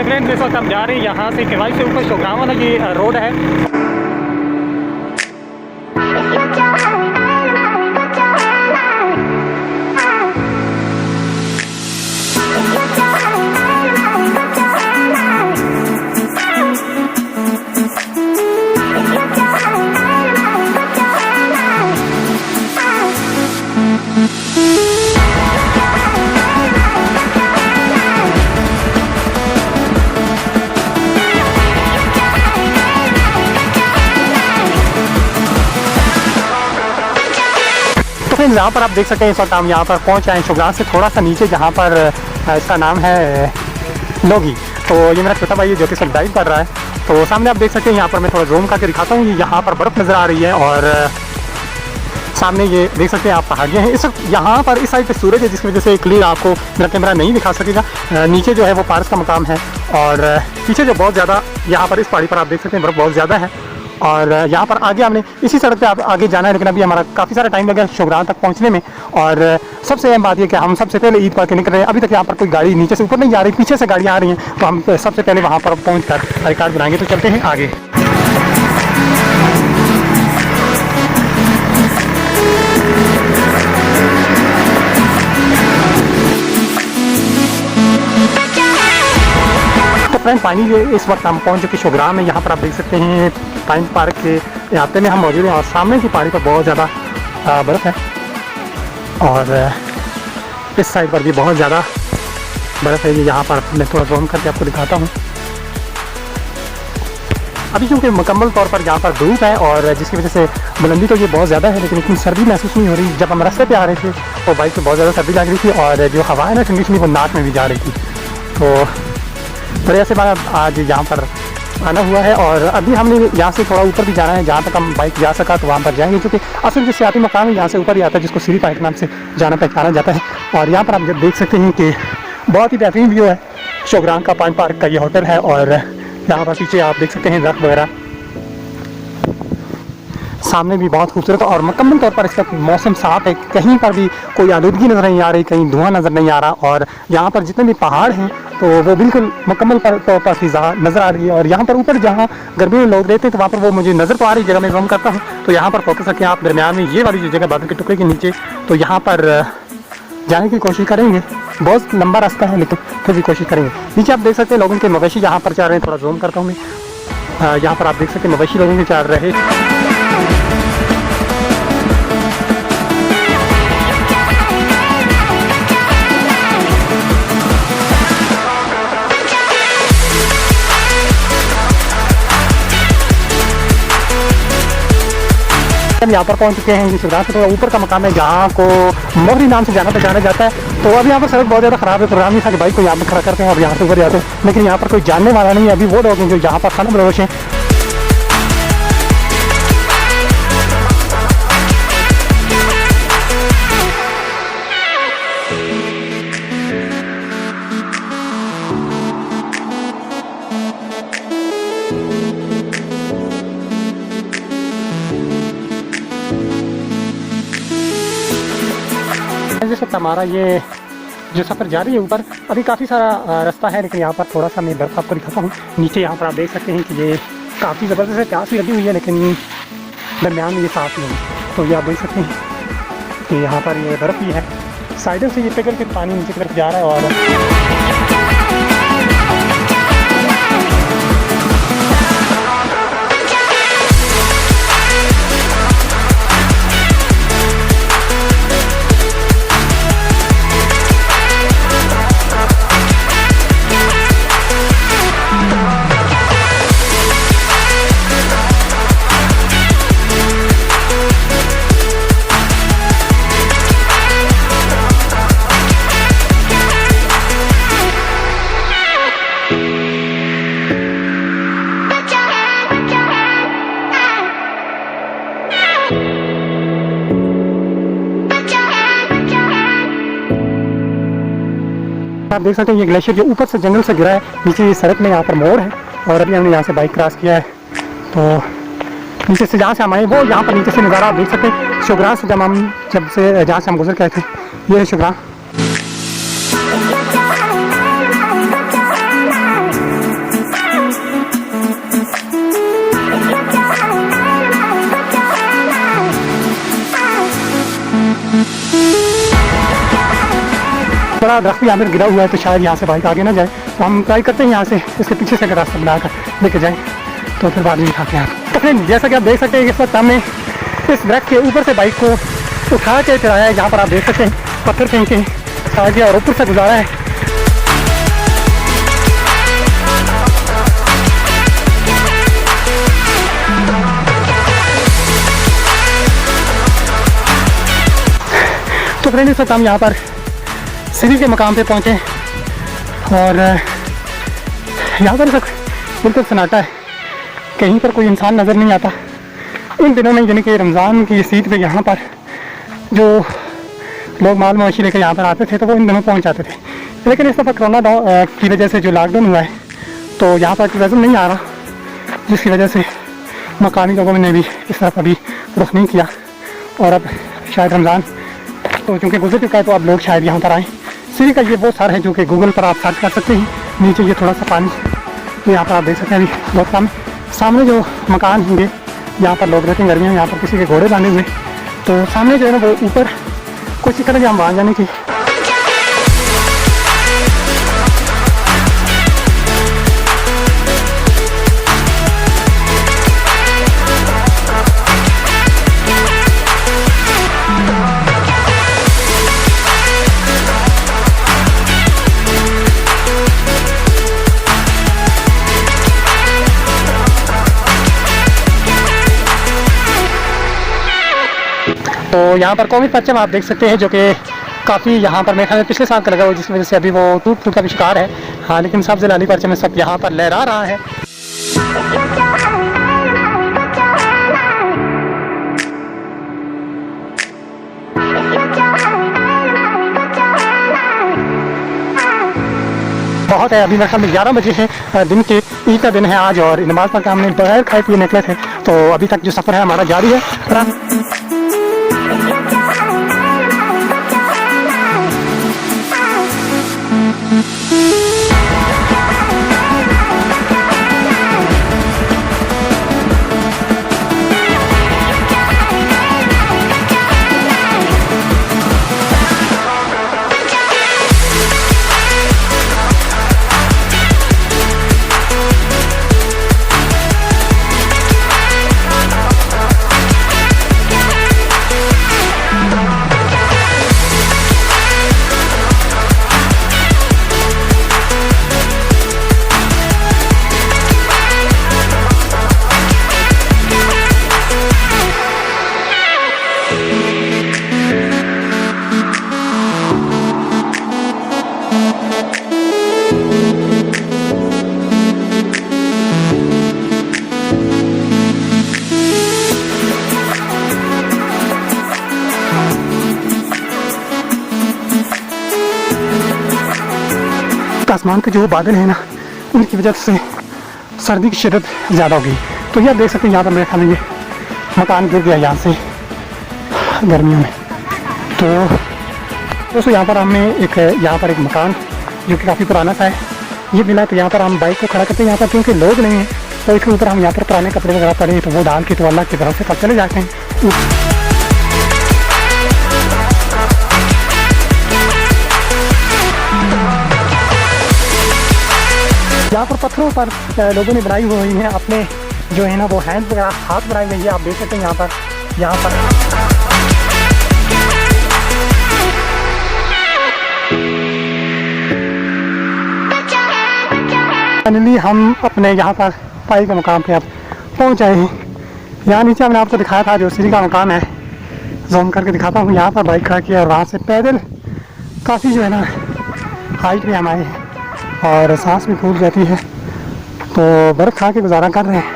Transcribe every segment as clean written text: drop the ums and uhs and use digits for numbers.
Friends इस वक्त हम जा रहे हैं यहाँ से किवाई से ऊपर शोगरान वाला ये रोड है। यहाँ पर आप देख सकते हैं इस वक्त हम यहाँ पर पहुँच आए हैं शोगरान से थोड़ा सा नीचे, जहाँ पर इसका नाम है लोगी। तो ये मेरा छोटा भाई है जो कि सब ड्राइव कर रहा है। तो सामने आप देख सकते हैं, यहाँ पर मैं थोड़ा जूम करके दिखाता हूँ, यहाँ पर बर्फ़ नज़र आ रही है और सामने ये देख सकते हैं आप पहाड़ियाँ हैं। इस वक्त यहाँ पर इस साइड पे सूरज है, जिसकी वजह से क्लियर आपको मेरा कैमरा नहीं दिखा सकेगा। नीचे जो है वो पार्क का मकाम है और पीछे जो बहुत ज़्यादा यहाँ पर इस पहाड़ी पर आप देख सकते हैं बर्फ़ बहुत ज़्यादा है। और यहाँ पर आगे हमने इसी सड़क पे आप आगे जाना है, लेकिन अभी हमारा काफ़ी सारा टाइम लगा शोगरान तक पहुँचने में। और सबसे अहम बात यह कि हम सबसे पहले ईद पर निकल रहे हैं। अभी तक यहाँ पर कोई गाड़ी नीचे से ऊपर नहीं जा रही, पीछे से गाड़ियाँ आ रही हैं, तो हम सबसे पहले वहाँ पर पहुँच कर रिकॉर्ड बनाएंगे। तो चलते हैं आगे। फ्रेंड पानी इस वक्त हम पहुंच चुके शोगरान में। यहाँ पर आप देख सकते हैं टाइम पार्क के इलाके में हम मौजूद हैं और सामने की पहाड़ी पर बहुत ज़्यादा बर्फ़ है और इस साइड पर भी बहुत ज़्यादा बर्फ़ है। ये यहाँ पर मैं थोड़ा जूम करके आपको दिखाता हूँ। अभी क्योंकि मुकम्मल तौर पर यहाँ पर धूप है और जिसकी वजह से बुलंदी तो ये बहुत ज़्यादा है, लेकिन इतनी सर्दी महसूस नहीं हो रही। जब हम रास्ते पे आ रहे थे तो बाइक पे बहुत ज़्यादा सर्दी लग रही थी और जो हवा है ना ठंडी ठंडी वो नाक में भी जा रही थी। तो बढ़िया से बाद आज यहाँ पर आना हुआ है और अभी हमने यहाँ से थोड़ा ऊपर भी जाना है, जहाँ तक हम बाइक जा सका तो वहाँ पर जाएंगे, क्योंकि असल जो सियाती मकाम है यहाँ से ऊपर ही आता है, जिसको सीढ़ी पाइक नाम से जाना पहचाना जाता है। और यहाँ पर आप जब देख सकते हैं कि बहुत ही बेहतरीन व्यू है शोगरान का। पॉइंट पार्क का ये होटल है और यहाँ पर पीछे आप देख सकते हैं दरख्त वगैरह, सामने भी बहुत खूबसूरत और मुकम्मल तौर पर इसका मौसम साफ़ है। कहीं पर भी कोई आलूदगी नज़र नहीं आ रही, कहीं धुआं नज़र नहीं आ रहा। और यहाँ पर जितने भी पहाड़ हैं तो वो बिल्कुल मुकम्मल तौर पर फिज़ा नज़र आ रही है। और यहाँ पर ऊपर जहाँ गर्मी में लोग रहते हैं तो वहाँ पर वो मुझे नज़र तो आ रही जगह मैं जूम करता हूँ। तो यहाँ पर फोकस रखें आप दरमियान में ये वाली जो जगह बादल के टुकड़े के नीचे, तो यहाँ पर जाने की कोशिश करेंगे। बहुत लंबा रास्ता है लेकिन फिर भी कोशिश करेंगे। नीचे आप देख सकते हैं लोगों के मवेशी यहाँ पर चल रहे हैं, थोड़ा जूम करता हूँ मैं। यहाँ पर आप देख सकते हैं मवेशी लोगों के चल रहे हम यहाँ पर पहुँच चुके हैं। ये शोगरान से थोड़ा ऊपर का मकाम है जहाँ को मोहरी नाम से जाना पहचाना जाता है। तो अभी यहाँ पर सड़क बहुत ज़्यादा ख़राब है, प्रोग्राम नहीं था कि बाइक को यहाँ पर खड़ा करते हैं और यहाँ से ऊपर जाते हैं, लेकिन यहाँ पर कोई जानने वाला नहीं है। अभी वो लोग हैं जो यहाँ पर खाना बदोश हैं। जैसे हमारा ये जो सफ़र जारी है ऊपर, अभी काफ़ी सारा रास्ता है, लेकिन यहाँ पर थोड़ा सा मैं बर्फ़ आपको दिखाता हूँ। नीचे यहाँ पर आप देख सकते हैं कि ये काफ़ी ज़बरदस्त है, प्यास भी लगी हुई है, लेकिन दरमियान में ये साफ़ नहीं है। तो ये आप देख सकते हैं कि यहाँ पर ये बर्फ़ भी है, साइडों से ये पिघल के पानी नीचे की तरफ जा रहा है। और आप देख सकते हैं ये ग्लेशियर जो ऊपर से जंगल से गिरा है, नीचे ये सड़क में यहाँ पर मोड़ है और अभी हमने यहाँ से बाइक क्रॉस किया है। तो नीचे से जहाँ से हम आए वो यहाँ पर नीचे से नज़ारा आप देख सकते हैं शोगरान से जहाँ से हम गुजर के आए थे, ये है शोगरान। बड़ा दरख्त यहाँ पर गिरा हुआ है, तो शायद यहाँ से बाइक आगे ना जाए। तो हम ट्राई करते हैं यहाँ से इसके पीछे से अगर रास्ता बनाकर लेके जाएँ तो फिर बाद में दिखाते हैं आप। तो फ्रेंड जैसा कि आप देख सकते हैं इस वक्त हमने इस दरख्त के ऊपर से बाइक को उठा के चलाया है। जहाँ पर आप देख सकते हैं पत्थर फेंक के आगे और ऊपर से गुजारा है। तो फ्रेंड इस वक्त हम यहाँ पर सीढ़ी के मकाम पे पहुँचे और यहाँ पर बिल्कुल सन्नाटा है, कहीं पर कोई इंसान नज़र नहीं आता। इन दिनों में यानी कि रमज़ान की इस ईद पे यहाँ पर जो लोग माल मवेशी लेकर यहाँ पर आते थे तो वो इन दिनों पहुँच जाते थे, लेकिन इस दफ़ा कोरोना की वजह से जो लॉकडाउन हुआ है तो यहाँ पर टूरिज़म नहीं आ रहा, जिसकी वजह से मकानी लोगों ने भी इस तरफ अभी रुख नहीं किया। और अब शायद रमज़ान तो चूँकि गुजर चुका है तो अब लोग शायद यहाँ पर आएँ। सीढ़ी का ये वो सर है जो कि गूगल पर आप सर्च कर सकते हैं। नीचे ये थोड़ा सा पानी तो यहाँ पर आप देख सकते हैं अभी बहुत कम। सामने जो मकान होंगे यहाँ पर लोग रहते हैं गर्मियों में, यहाँ पर किसी के घोड़े बांधे हुए, तो सामने जो है ना वो ऊपर कोशिश करेंगे हम वहाँ जाने की। तो यहाँ पर कोविड परचम आप देख सकते हैं जो कि काफ़ी यहाँ पर मेरे ख्याल में पिछले साल का लगा हुआ, जिसकी वजह से अभी वो टूट का भी शिकार है। हाँ, लेकिन सब जिलाली परचम में सब यहाँ पर लहरा रहा है। बहुत है, अभी मेरे ख्याल में 11 बजे है दिन के, ईद का दिन है आज और नमाज पढ़ के हमने बगैर खाए पिए निकले थे। तो अभी तक जो सफ़र है हमारा जारी है। आसमान पे जो बादल है ना उनकी वजह से सर्दी की शिद्दत ज़्यादा हो गई। तो ये आप देख सकते हैं यहाँ पर मेरे ख्याल में ये मकान गिर गया यहाँ से गर्मियों में। तो दोस्तों यहाँ पर हमने यहाँ पर एक मकान जो कि काफ़ी पुराना सा है ये मिला। तो यहाँ पर हम बाइक को खड़ा करते हैं यहाँ पर, क्योंकि लोग नहीं हैं तो इसके ऊपर हम यहाँ पर पुराने कपड़े वगैरह पड़े तो वो डाल के तो अल्लाह की तरफ से कब चले जाते हैं। यहाँ पर पत्थरों पर लोगों ने बनाई हुई है अपने जो है ना वो हैंड वगैरह हाथ बनाए हुए हैं। आप देख सकते हैं यहाँ पर फाइनली हम अपने यहाँ पर पाई के मुकाम पे अब पहुँच आए हैं। यहाँ नीचे हमने आपको दिखाया था जो सीढ़ी का मकाम है, जूम करके दिखाता हूँ। यहाँ पर बाइक खड़ा किया और वहाँ से पैदल काफ़ी जो है ना हाइट पे हम आए हैं और सांस भी फूल जाती है, तो बर्फ़ खा के गुजारा कर रहे हैं।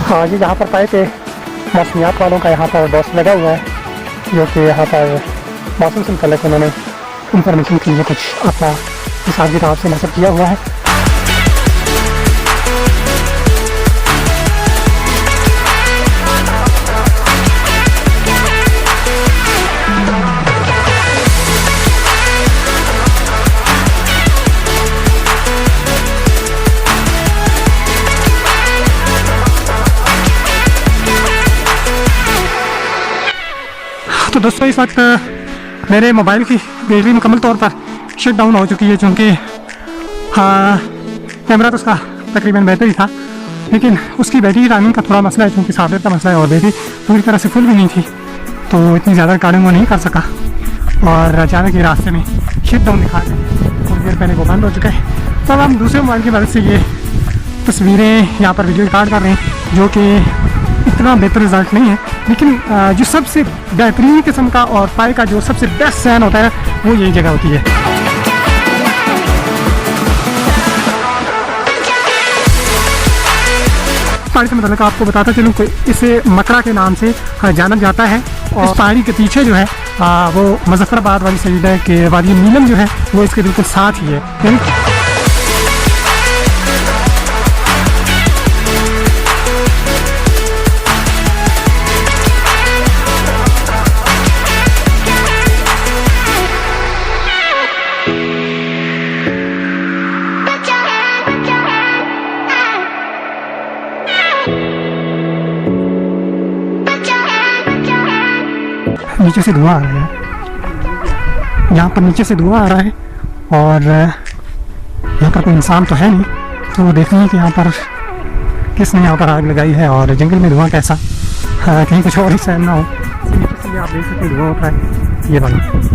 हाँ जी, यहाँ पर पाए पे मौसमियात वालों का यहाँ पर बॉक्स लगा हुआ है जो कि यहाँ पर मौसम से मुतल्लिक़ उन्होंने इंफॉर्मेशन के लिए कुछ अपना हिसाब किताब से नस्ब किया हुआ है। तो दोस्तों इस वक्त मेरे मोबाइल की बैटरी मुकम्मल तौर पर शट डाउन हो चुकी है, चूँकि कैमरा तो उसका तकरीबन बेहतर ही था, लेकिन उसकी बैटरी रनिंग का थोड़ा मसला है, चूँकि सॉफ्टवेयर का मसला है, और बैटरी पूरी तरह से फुल भी नहीं थी, तो इतनी ज़्यादा रिकॉर्डिंग वो नहीं कर सका। और अचानक ही रास्ते में शट डाउन दिखा के थोड़ी देर पहले वो बंद हो चुका है। तो अब हम दूसरे मोबाइल की मदद से ये तस्वीरें यहाँ पर वीडियो रिकॉर्ड कर रहे हैं, जो कि इतना बेहतर रिजल्ट नहीं है, लेकिन जो सबसे बेहतरीन किस्म का और पाए का जो सबसे बेस्ट सैन होता है वो यही जगह होती है। पहाड़ी से मतलब आपको बताता चलूँ कि इसे मकड़ा के नाम से जाना जाता है, और इस पहाड़ी के पीछे जो है वो मुजफ्फराबाद वाली साइड है कि वादी नीलम जो है वो इसके बिल्कुल साथ ही है। नीचे से धुआं आ रहा है, यहाँ पर नीचे से धुआं आ रहा है, और यहाँ पर कोई इंसान तो है नहीं, तो देखना है कि यहाँ पर किसने यहाँ पर आग लगाई है, और जंगल में धुआं कैसा, कहीं कुछ और ही सहन ना हो। नीचे से आप देख सकते हैं धुआं उठ रहा है, ये वाला।